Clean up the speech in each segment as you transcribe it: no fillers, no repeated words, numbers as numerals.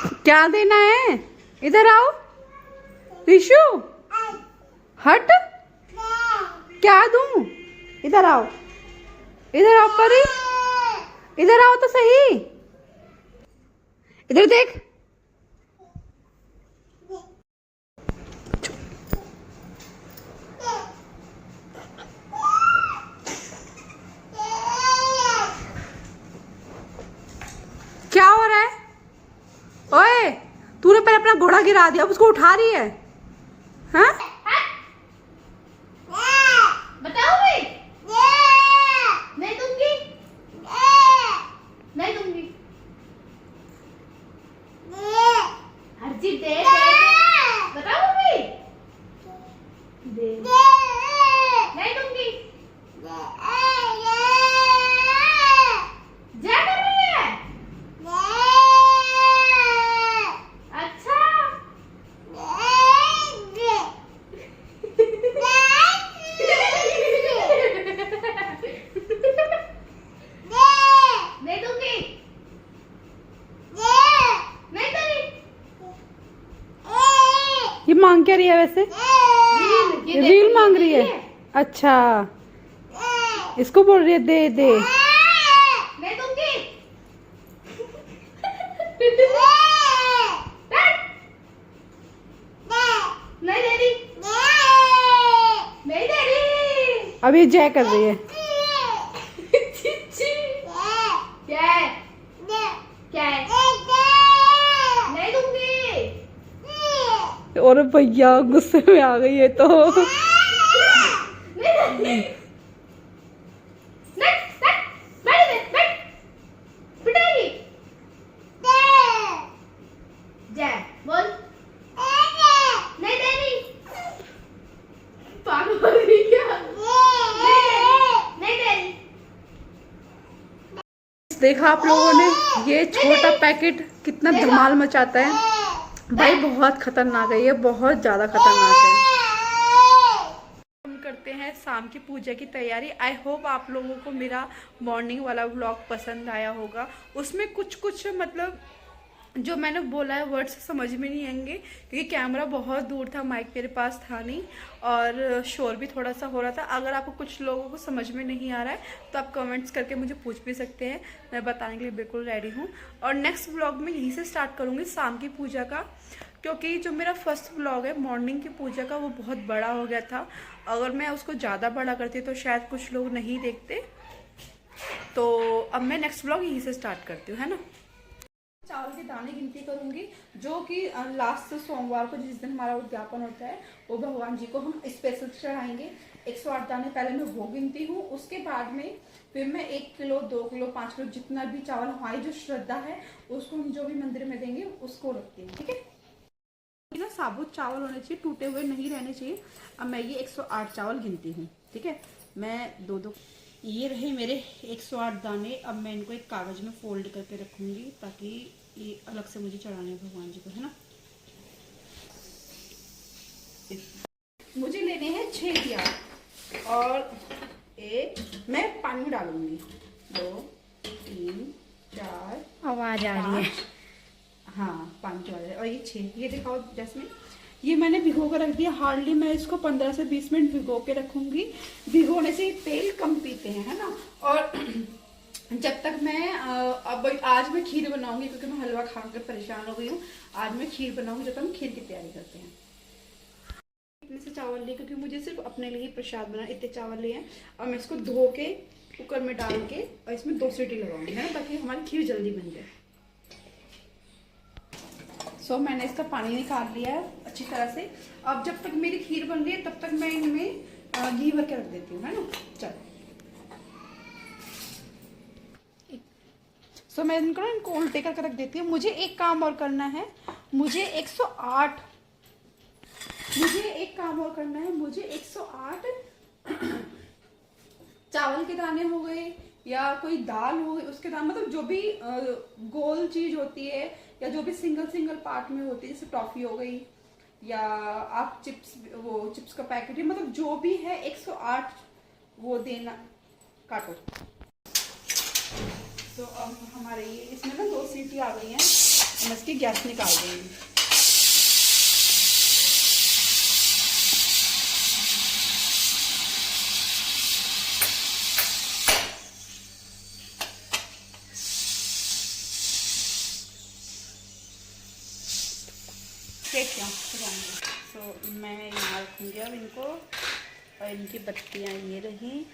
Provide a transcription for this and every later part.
क्या देना है? इधर आओ रिशु, हट। क्या दूं? इधर आओ, इधर आओ परी, इधर आओ तो सही, इधर देख। क्या हो रहा है? ओए, तूने पहले अपना घोड़ा गिरा दिया, अब उसको उठा रही है? हाँ? बताओ भाई। नहीं दूंगी, नहीं दूंगी। हर चीज दे दे। बताओ भाई। दे। नहीं दूंगी। जा कर रही है। अच्छा। नहीं दूंगी। नहीं दूंगी। ये मांग क्या रही है वैसे? रील मांग रही है। अच्छा, इसको बोल रही है दे दे। नहीं दूंगी। नहीं दे रही। नहीं दे रही। अब ये जय कर रही है। क्या है? क्या है? नहीं दूंगी। और भैया गुस्से में आ गई है तो। नहीं। पिटाई। जय बोल। नहीं दे रही। पागल हो रही क्या? नहीं दे रही। देखा आप लोगों ने, ये छोटा पैकेट कितना धमाल मचाता है भाई। बहुत खतरनाक है ये, बहुत ज्यादा खतरनाक है। हम करते हैं शाम की पूजा की तैयारी। आई होप आप लोगों को मेरा मॉर्निंग वाला व्लॉग पसंद आया होगा। उसमें कुछ मतलब जो मैंने बोला है वर्ड्स समझ में नहीं आएंगे, क्योंकि कैमरा बहुत दूर था, माइक मेरे पास था नहीं, और शोर भी थोड़ा सा हो रहा था। अगर आपको कुछ लोगों को समझ में नहीं आ रहा है तो आप कमेंट्स करके मुझे पूछ भी सकते हैं, मैं बताने के लिए बिल्कुल रेडी हूँ। और नेक्स्ट व्लॉग में यहीं से स्टार्ट करूँगी शाम की पूजा का, क्योंकि जो मेरा फर्स्ट व्लॉग है मॉर्निंग की पूजा का वो बहुत बड़ा हो गया था। अगर मैं उसको ज़्यादा बड़ा करती तो शायद कुछ लोग नहीं देखते। तो अब मैं नेक्स्ट व्लॉग यहीं से स्टार्ट करती हूँ, है ना। चावल के दाने गिनती करूंगी, जो कि लास्ट सोमवार को जिस दिन हमारा उद्यापन होता है वो भगवान जी को हम स्पेशल चढ़ाएंगे। 108 दाने पहले मैं वो गिनती हूँ, उसके बाद में फिर मैं 1 किलो 2 किलो 5 किलो जितना भी चावल हमारी जो श्रद्धा है उसको हम जो भी मंदिर में देंगे उसको रखते हैं, ठीक है ना। साबुत चावल होने चाहिए, टूटे हुए नहीं रहने चाहिए। अब मैं ये 108 चावल गिनती हूँ, ठीक है। मैं दो ये रहे मेरे 108 दाने। अब मैं इनको एक कागज में फोल्ड करके रखूंगी ताकि ये अलग से मुझे चढ़ाने भगवान जी को, है ना। मुझे लेने हैं 6 प्याज, और एक मैं पानी में डालूंगी। 2 3 4 आवाज आ रही है। हाँ 5 वाले, और ये 6। ये दिखाओ जैस्मिन, ये मैंने भिगो कर रख दिया। हार्डली मैं इसको 15 से 20 मिनट भिगो के रखूंगी। भिगोने से तेल कम पीते हैं, है ना। और जब तक मैं अब आज मैं खीर बनाऊंगी, क्योंकि मैं हलवा खा कर परेशान हो गई हूँ। आज मैं खीर बनाऊंगी, जब तक हम खीर की तैयारी करते हैं। इतने से चावल लिए, क्योंकि मुझे सिर्फ अपने लिए प्रसाद बना, इतने चावल लिए हैं। और मैं इसको धो के कुकर में डाल के और इसमें 2 सीटी लगाऊंगी, है ना, ताकि हमारी खीर जल्दी बन जाए। सो मैंने इसका पानी निकाल लिया है अच्छी तरह से। अब जब तक मेरी खीर बन रही है तब तक मैं इनमें घी भर के रख देती हूँ, है ना। चलो सो मैं इनको उल्टे करके रख देती हूँ। मुझे एक काम और करना है, मुझे 108 चावल के दाने हो गए या कोई दाल हो गई उसके दाने, मतलब जो भी गोल चीज होती है या जो भी सिंगल पार्ट में होती है, जैसे टॉफी हो गई या आप चिप्स का पैकेट है, मतलब जो भी है 108 वो देना। काटो। तो अब हमारे ये इसमें ना 2 सीटी आ गई हैं। मैं इसकी गैस निकाल दूंगी। तो मैं यहाँ रखूँगी अब इनको, और इनकी बत्तियाँ ये रही।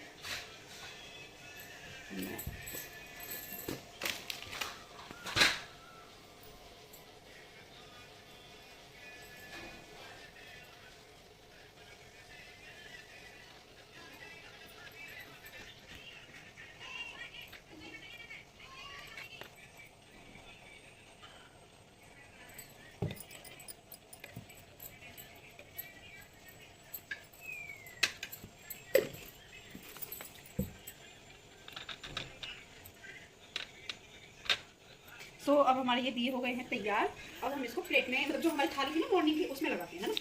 तो अब हमारे ये दिए हो गए हैं तैयार। अब हम इसको प्लेट में, मतलब जो हमारी थाली थी ना मॉर्निंग की, उसमें लगाते हैं, है ना।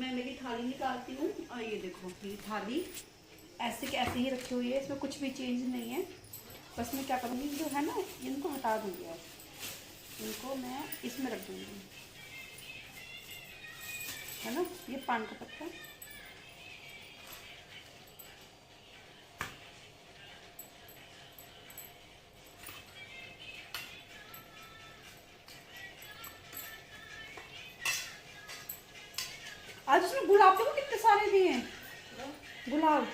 मैं मेरी थाली निकालती हूँ, और ये देखो ये थाली ऐसे के ऐसे ही रखी हुई है, इसमें कुछ भी चेंज नहीं है। बस मैं क्या करूँगी, जो है ना इनको हटा दूँगी, यार इनको मैं इसमें रख दूँगी, है ना। ये पान का पत्ता, आज उसमें गुलाब देखो कितने सारे दिए हैं, गुलाब,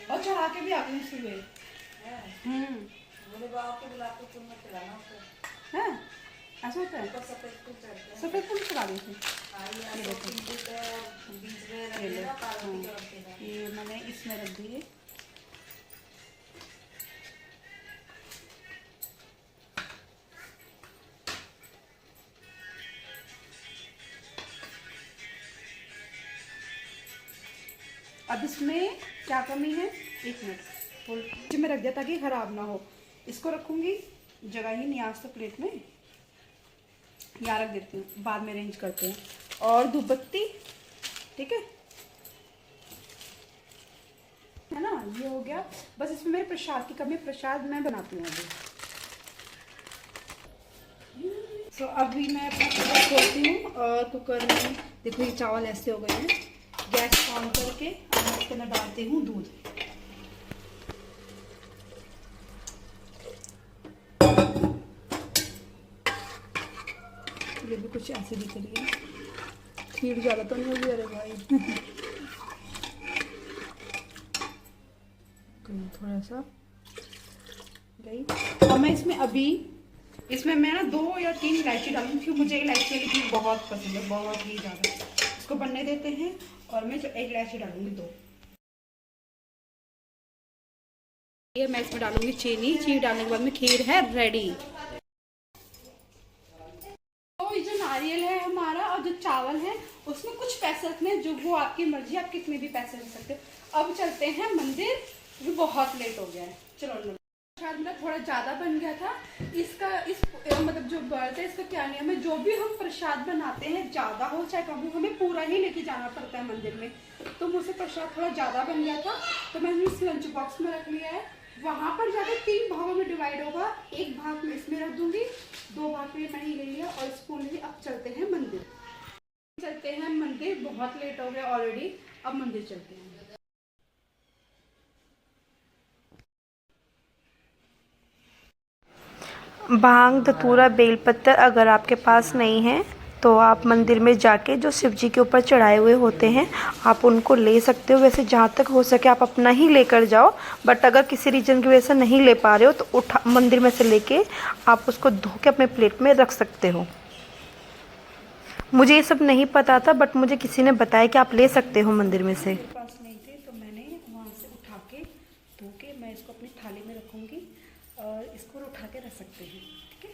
और चढ़ा के भी आ गए सुबह। है ऐसा होता है, सफेद फूल चढ़ा दिए थे। ये मैंने इसमें रख दिए। अब इसमें क्या कमी है, 1 मिनट फुल में रख दिया ताकि खराब ना हो। इसको रखूंगी, जगह ही नहीं आज तो प्लेट में, यहाँ रख देती हूँ, बाद में अरेंज करते हैं। और धूपबत्ती, ठीक है ना, ये हो गया। बस इसमें मेरे प्रसाद की कमी, प्रसाद मैं बनाती हूँ अभी। तो अभी मैं अपना कुकर खोलती हूँ, और कुकर में देखो ये चावल ऐसे हो गए हैं। गैस ऑन करके अब इसके अंदर डालती हूँ दूध। ये भी कुछ ऐसे दिख रही है, खीर ज़्यादा तो नहीं होगी, अरे भाई थोड़ा सा गई। और मैं इसमें मैं ना 2 या 3 इलायची डालूंगी, क्योंकि मुझे इलायची वाली खीर बहुत पसंद है, बहुत ही ज़्यादा। इसको बनने देते हैं, और मैं 1 इलायची डालूंगी, 2। ये मैं इसमें डालूंगी चीनी डालने के बाद में खीर है रेडी। तो ये जो नारियल है हमारा, और जो चावल है, उसमें कुछ पैसे रखने हैं, जो वो आपकी मर्जी, आप कितने भी पैसे रख सकते हो। अब चलते हैं मंदिर, क्योंकि बहुत लेट हो गया है। चलो, शायद मेरा थोड़ा ज़्यादा बन गया था। मतलब जो व्रत है, इसका क्या नियम है, जो भी हम प्रसाद बनाते हैं, ज़्यादा हो चाहे कम हो, हमें पूरा ही लेके जाना पड़ता है मंदिर में। तो मुझसे प्रसाद थोड़ा ज़्यादा बन गया था, तो मैंने इस लंच बॉक्स में रख लिया है। वहाँ पर जाकर 3 भागों में डिवाइड होगा, 1 भाग में इसमें रख दूंगी, 2 भाग में मैंने ले लिया, और स्पून भी। अब चलते हैं मंदिर, बहुत लेट हो गया ऑलरेडी, अब मंदिर चलते हैं। भांग धतूरा बेलपत्र अगर आपके पास नहीं है तो आप मंदिर में जाके जो शिव जी के ऊपर चढ़ाए हुए होते हैं आप उनको ले सकते हो। वैसे जहाँ तक हो सके आप अपना ही लेकर जाओ, बट अगर किसी रीजन की वजह से नहीं ले पा रहे हो तो मंदिर में से लेके आप उसको धो के अपने प्लेट में रख सकते हो। मुझे ये सब नहीं पता था, बट मुझे किसी ने बताया कि आप ले सकते हो मंदिर में से। पास नहीं थे, तो मैंने वहाँ से उठा के धो के मैं इसको अपनी थाली में रखूँगी, और इसको उठा के रख सकते हैं, ठीक है।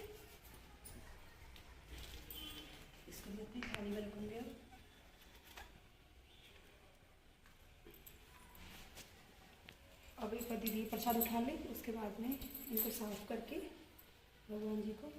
इसको भी अपनी थाली में रखूँगी। अब एक बार दीदी प्रसाद उठा ले, उसके बाद में इनको साफ करके भगवान जी को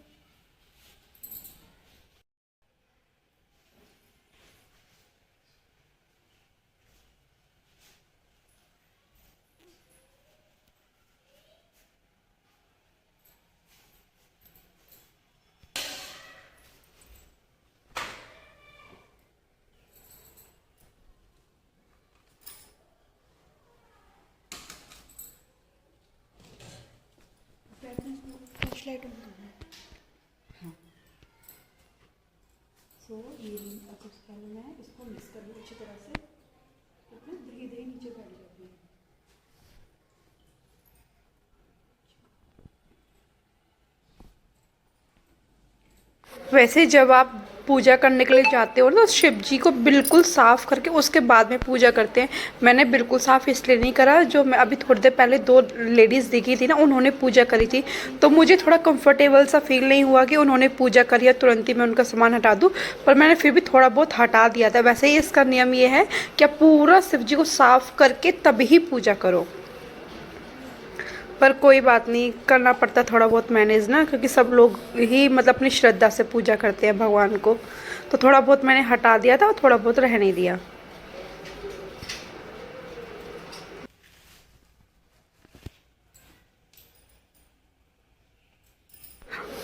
लाइट ऑन करना है। हाँ, सो ये अब सबसे पहले मैं इसको मिक्स कर लूँ अच्छी तरह से, तो धीरे धीरे नीचे बैठ जाती है। वैसे जब आप पूजा करने के लिए जाते हो ना, तो शिव जी को बिल्कुल साफ़ करके उसके बाद में पूजा करते हैं। मैंने बिल्कुल साफ़ इसलिए नहीं करा, जो मैं अभी थोड़ी देर पहले 2 लेडीज़ दिखी थी ना, उन्होंने पूजा करी थी, तो मुझे थोड़ा कंफर्टेबल सा फील नहीं हुआ कि उन्होंने पूजा करी है तुरंत ही मैं उनका सामान हटा दूँ, पर मैंने फिर भी थोड़ा बहुत हटा दिया था। वैसे ही इसका नियम ये है कि आप पूरा शिव जी को साफ़ करके तभी पूजा करो, पर कोई बात नहीं, करना पड़ता थोड़ा बहुत मैनेज ना, क्योंकि सब लोग ही मतलब अपनी श्रद्धा से पूजा करते हैं भगवान को, तो थोड़ा बहुत मैंने हटा दिया था और थोड़ा बहुत रहने दिया।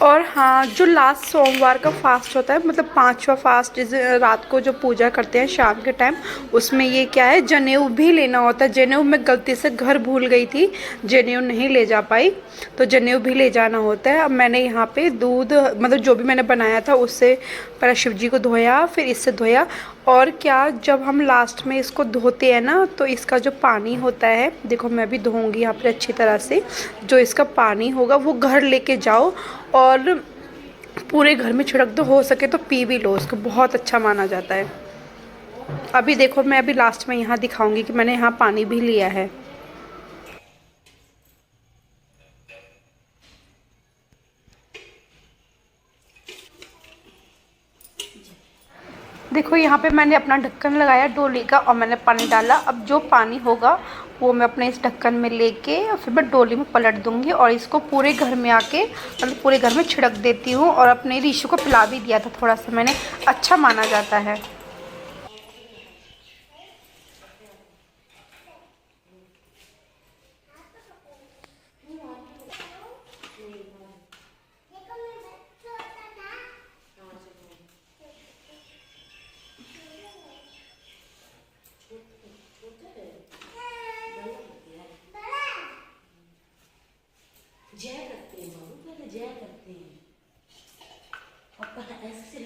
और हाँ, जो लास्ट सोमवार का फास्ट होता है, मतलब 5वां फास्ट, जिस रात को जो पूजा करते हैं शाम के टाइम, उसमें ये क्या है, जनेऊ भी लेना होता है। जनेऊ मैं गलती से घर भूल गई थी, जनेऊ नहीं ले जा पाई, तो जनेऊ भी ले जाना होता है। अब मैंने यहाँ पे दूध, मतलब जो भी मैंने बनाया था उससे पहले शिव जी को धोया, फिर इससे धोया। और क्या, जब हम लास्ट में इसको धोते हैं ना, तो इसका जो पानी होता है, देखो मैं भी धोऊंगी यहाँ पर अच्छी तरह से, जो इसका पानी होगा वो घर लेके जाओ और पूरे घर में छिड़क दो, हो सके तो पी भी लो, उसको बहुत अच्छा माना जाता है। अभी देखो मैं अभी लास्ट में यहाँ दिखाऊंगी कि मैंने यहाँ पानी भी लिया है। देखो यहाँ पे मैंने अपना ढक्कन लगाया डोली का और मैंने पानी डाला। अब जो पानी होगा वो मैं अपने इस ढक्कन में लेके फिर मैं डोली में पलट दूंगी और इसको पूरे घर में आके, मतलब पूरे घर में छिड़क देती हूँ। और अपने ऋषि को पिला भी दिया था थोड़ा सा मैंने, अच्छा माना जाता है। जय करते हैं बाबू, पहले जय करते हैं और ऐसे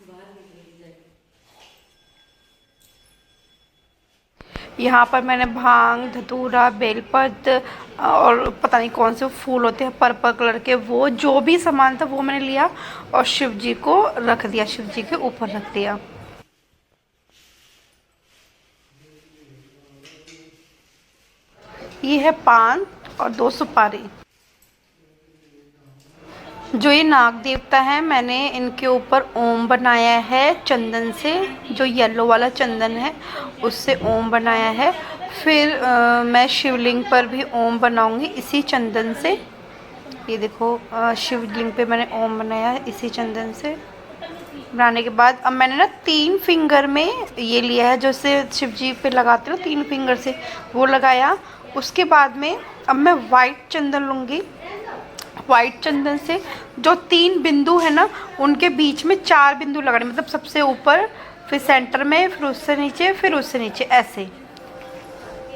बाहर निकल जाए। यहाँ पर मैंने भांग, धतूरा, बेलपत्र और पता नहीं कौन से फूल होते हैं पर्पल कलर के, वो जो भी सामान था वो मैंने लिया और शिव जी को रख दिया, शिव जी के ऊपर रख दिया। ये है पान और 2 सुपारी। जो ये नाग देवता है, मैंने इनके ऊपर ओम बनाया है चंदन से, जो येलो वाला चंदन है उससे ओम बनाया है। फिर मैं शिवलिंग पर भी ओम बनाऊंगी इसी चंदन से। ये देखो शिवलिंग पे मैंने ओम बनाया है इसी चंदन से। बनाने के बाद अब मैंने ना 3 फिंगर में ये लिया है, जैसे शिव जी पे लगाते हो 3 फिंगर से, वो लगाया। उसके बाद में अब मैं वाइट चंदन लूँगी। वाइट चंदन से जो 3 बिंदु है ना, उनके बीच में 4 बिंदु लगाने, मतलब सबसे ऊपर, फिर सेंटर में, फिर उससे नीचे, फिर उससे नीचे, ऐसे।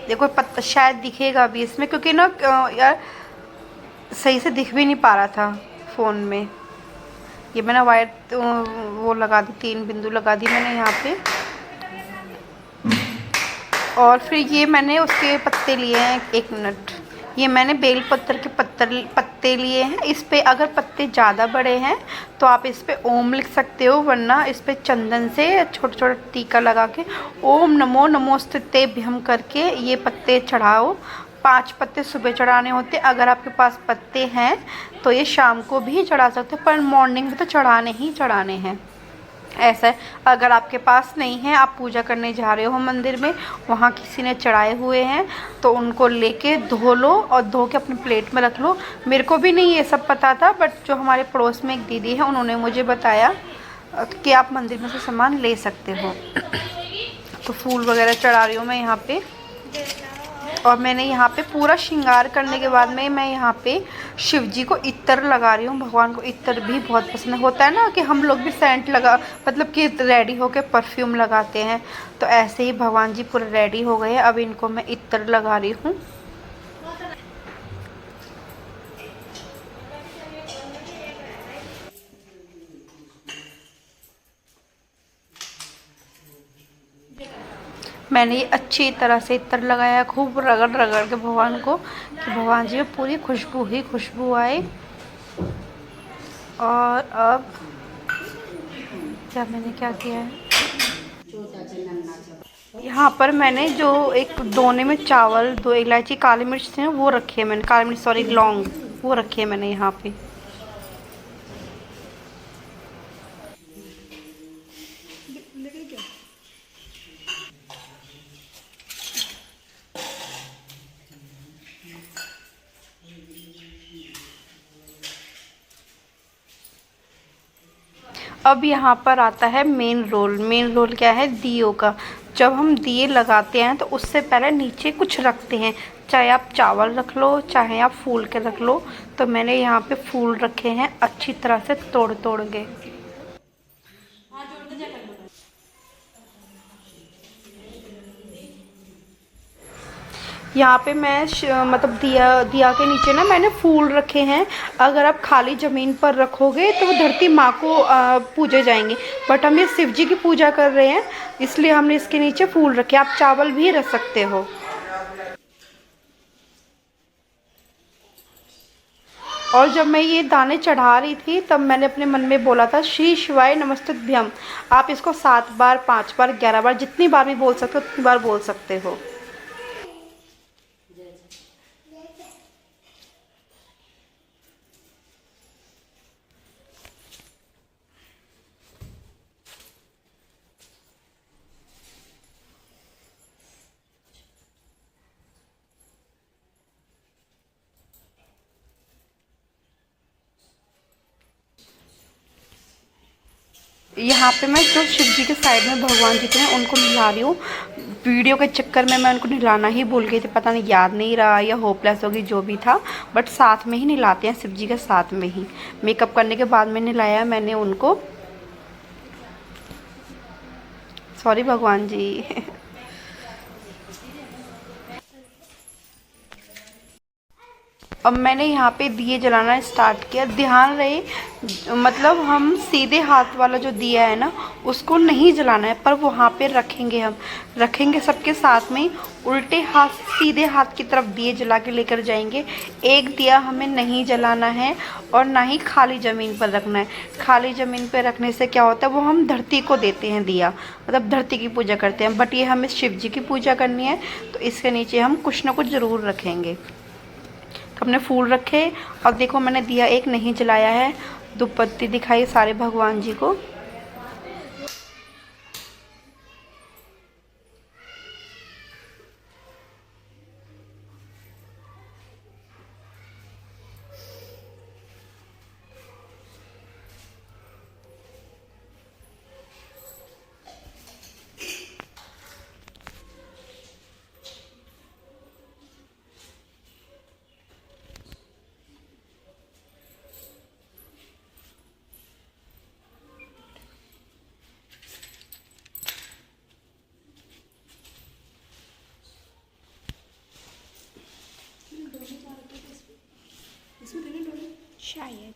देखो पत्ता शायद दिखेगा अभी इसमें, क्योंकि ना यार सही से दिख भी नहीं पा रहा था फ़ोन में। ये मैंने वाइट वो लगा दी, 3 बिंदु लगा दी मैंने यहाँ पे। और फिर ये मैंने उसके पत्ते लिए हैं, 1 मिनट, ये मैंने बेलपत्र के पत्ते लिए हैं। इस पे अगर पत्ते ज़्यादा बड़े हैं तो आप इस पे ओम लिख सकते हो, वरना इस पे चंदन से छोटा छोटा टीका लगा के ओम नमो नमोस्तुतेभ्यम करके ये पत्ते चढ़ाओ। 5 पत्ते सुबह चढ़ाने होते, अगर आपके पास पत्ते हैं तो ये शाम को भी चढ़ा सकते हो, पर मॉर्निंग में तो चढ़ाने ही चढ़ाने हैं, ऐसा है। अगर आपके पास नहीं है, आप पूजा करने जा रहे हो मंदिर में, वहाँ किसी ने चढ़ाए हुए हैं, तो उनको लेके धो लो और धो के अपनी प्लेट में रख लो। मेरे को भी नहीं ये सब पता था, बट जो हमारे पड़ोस में एक दीदी है उन्होंने मुझे बताया कि आप मंदिर में से सामान ले सकते हो। तो फूल वगैरह चढ़ा रही हूँ मैं यहाँ पे। और मैंने यहाँ पे पूरा श्रृंगार करने के बाद में मैं यहाँ पे शिव जी को इत्र लगा रही हूँ। भगवान को इत्र भी बहुत पसंद होता है ना, कि हम लोग भी सेंट लगा, मतलब कि रेडी होके परफ्यूम लगाते हैं, तो ऐसे ही भगवान जी पूरे रेडी हो गए। अब इनको मैं इत्र लगा रही हूँ। मैंने ये अच्छी तरह से इत्र लगाया, खूब रगड़ रगड़ के भगवान को, कि भगवान जी में पूरी खुशबू ही खुशबू आए। और अब क्या मैंने क्या किया है, यहाँ पर मैंने जो एक दोने में चावल, 2 इलायची, काली मिर्च थे वो रखी है मैंने, काली मिर्च सॉरी लौंग, वो रखी है मैंने यहाँ पे। अब यहाँ पर आता है मेन रोल। मेन रोल क्या है, दियों का। जब हम दिए लगाते हैं तो उससे पहले नीचे कुछ रखते हैं, चाहे आप चावल रख लो, चाहे आप फूल के रख लो। तो मैंने यहाँ पे फूल रखे हैं अच्छी तरह से तोड़ तोड़ के। यहाँ पे मैं मतलब दिया के नीचे ना मैंने फूल रखे हैं। अगर आप खाली ज़मीन पर रखोगे तो वो धरती माँ को पूजे जाएंगे, बट हम ये शिव जी की पूजा कर रहे हैं इसलिए हमने इसके नीचे फूल रखे। आप चावल भी रख सकते हो। और जब मैं ये दाने चढ़ा रही थी तब मैंने अपने मन में बोला था, श्री शिवाय नमस्तुभ्यम। आप इसको 7 बार, 5 बार, 11 बार, जितनी बार भी बोल सकते हो उतनी बार बोल सकते हो। यहाँ पे मैं जो शिव जी के साइड में भगवान जी थे उनको नहला रही हूँ। वीडियो के चक्कर में मैं उनको नहलाना ही भूल गई थी, पता नहीं याद नहीं रहा या होपलेस होगी जो भी था, बट साथ में ही नहलाते हैं शिव जी के साथ में ही। मेकअप करने के बाद में नहलाया मैंने उनको। सॉरी भगवान जी। अब मैंने यहाँ पे दिए जलाना स्टार्ट किया। ध्यान रहे, मतलब हम सीधे हाथ वाला जो दिया है ना उसको नहीं जलाना है, पर वहाँ पे रखेंगे, हम रखेंगे सबके साथ में। उल्टे हाथ सीधे हाथ की तरफ दिए जला के लेकर जाएंगे। एक दिया हमें नहीं जलाना है और ना ही खाली ज़मीन पर रखना है। खाली ज़मीन पर रखने से क्या होता है, वो हम धरती को देते हैं दिया, मतलब धरती की पूजा करते हैं। बट ये हमें शिव जी की पूजा करनी है तो इसके नीचे हम कुछ ना कुछ ज़रूर रखेंगे। हमने फूल रखे और देखो मैंने दिया एक नहीं जलाया है। दुपत्ती दिखाई सारे भगवान जी को। शायद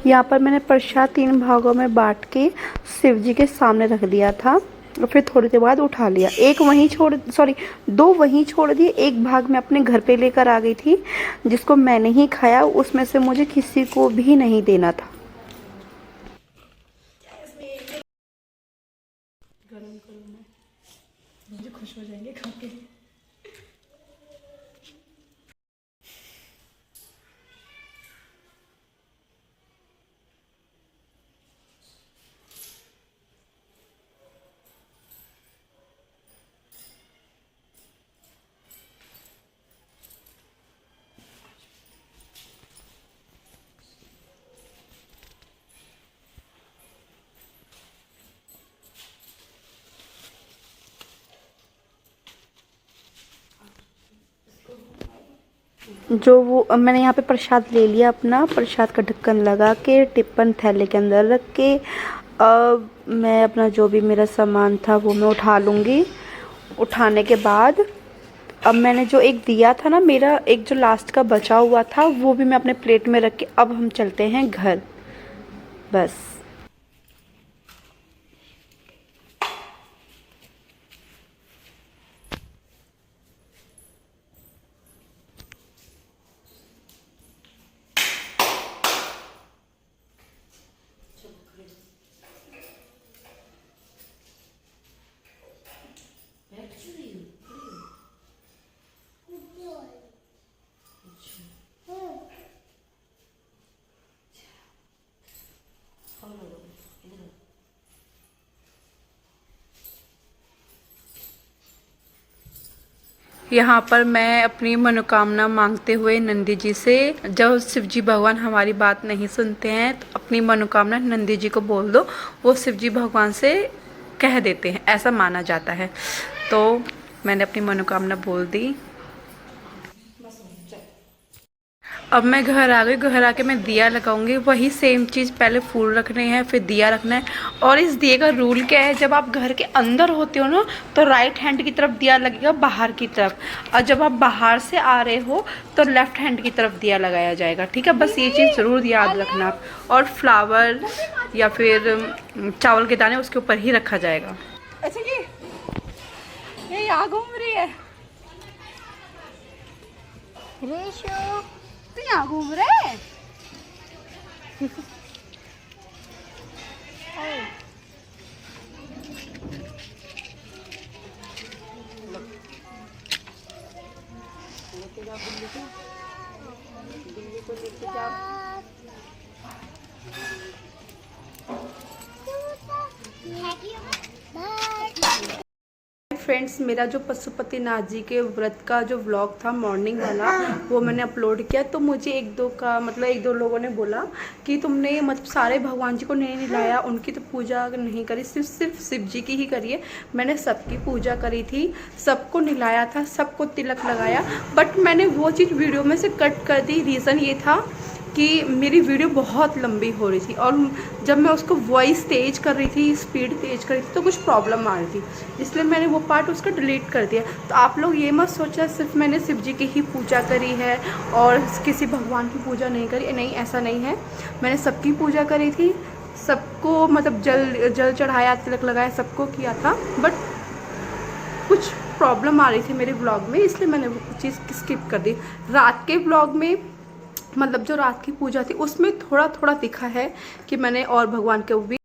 यहाँ पर मैंने प्रसाद 3 भागों में बांट के शिव जी के सामने रख दिया था और फिर थोड़ी देर बाद उठा लिया। एक वहीं छोड़, सॉरी 2 वहीं छोड़ दिए, एक भाग मैं अपने घर पे लेकर आ गई थी जिसको मैंने ही खाया, उसमें से मुझे किसी को भी नहीं देना था। गरम करूँ मैं, मुझे खुश हो जाएंगे खा के। जो वो मैंने यहाँ पे प्रसाद ले लिया अपना, प्रसाद का ढक्कन लगा के टिप्पन थैले के अंदर रख के अब मैं अपना जो भी मेरा सामान था वो मैं उठा लूँगी। उठाने के बाद अब मैंने जो एक दिया था ना, मेरा एक जो लास्ट का बचा हुआ था वो भी मैं अपने प्लेट में रख के अब हम चलते हैं घर। बस यहाँ पर मैं अपनी मनोकामना मांगते हुए नंदी जी से, जब शिव जी भगवान हमारी बात नहीं सुनते हैं तो अपनी मनोकामना नंदी जी को बोल दो, वो शिव जी भगवान से कह देते हैं, ऐसा माना जाता है। तो मैंने अपनी मनोकामना बोल दी। अब मैं घर आ गई। घर आके मैं दिया लगाऊंगी। वही सेम चीज़, पहले फूल रखने हैं फिर दिया रखना है। और इस दिए का रूल क्या है, जब आप घर के अंदर होते हो ना तो राइट हैंड की तरफ दिया लगेगा बाहर की तरफ, और जब आप बाहर से आ रहे हो तो लेफ्ट हैंड की तरफ दिया लगाया जाएगा। ठीक है, बस ये चीज़ ज़रूर याद रखना आप। और फ्लावर या फिर चावल के दाने उसके ऊपर ही रखा जाएगा। अच्छा जी, ये यहाँ घूम रही है, रेशो तो यहाँ घूम रहे हैं। फ्रेंड्स, मेरा जो पशुपतिनाथ जी के व्रत का जो व्लॉग था मॉर्निंग वाला, वो मैंने अपलोड किया। तो मुझे एक दो लोगों ने बोला कि तुमने मतलब सारे भगवान जी को नहीं नहलाया, उनकी तो पूजा नहीं करी, सिर्फ शिव जी की ही करिए। मैंने सबकी पूजा करी थी, सबको नहलाया था, सबको तिलक लगाया, बट मैंने वो चीज़ वीडियो में से कट कर दी। रीज़न ये था कि मेरी वीडियो बहुत लंबी हो रही थी, और जब मैं उसको वॉइस तेज कर रही थी, स्पीड तेज कर रही थी, तो कुछ प्रॉब्लम आ रही थी, इसलिए मैंने वो पार्ट उसका डिलीट कर दिया। तो आप लोग ये मत सोचा सिर्फ मैंने शिव जी की ही पूजा करी है और किसी भगवान की पूजा नहीं करी। नहीं, ऐसा नहीं है, मैंने सबकी पूजा करी थी, सबको मतलब जल चढ़ाया, तिलक लगाया, सबको किया था। बट कुछ प्रॉब्लम आ रही थी मेरे ब्लॉग में, इसलिए मैंने वो चीज़ स्किप कर दी। रात के ब्लॉग में मतलब जो रात की पूजा थी उसमें थोड़ा थोड़ा दिखा है कि मैंने और भगवान के भी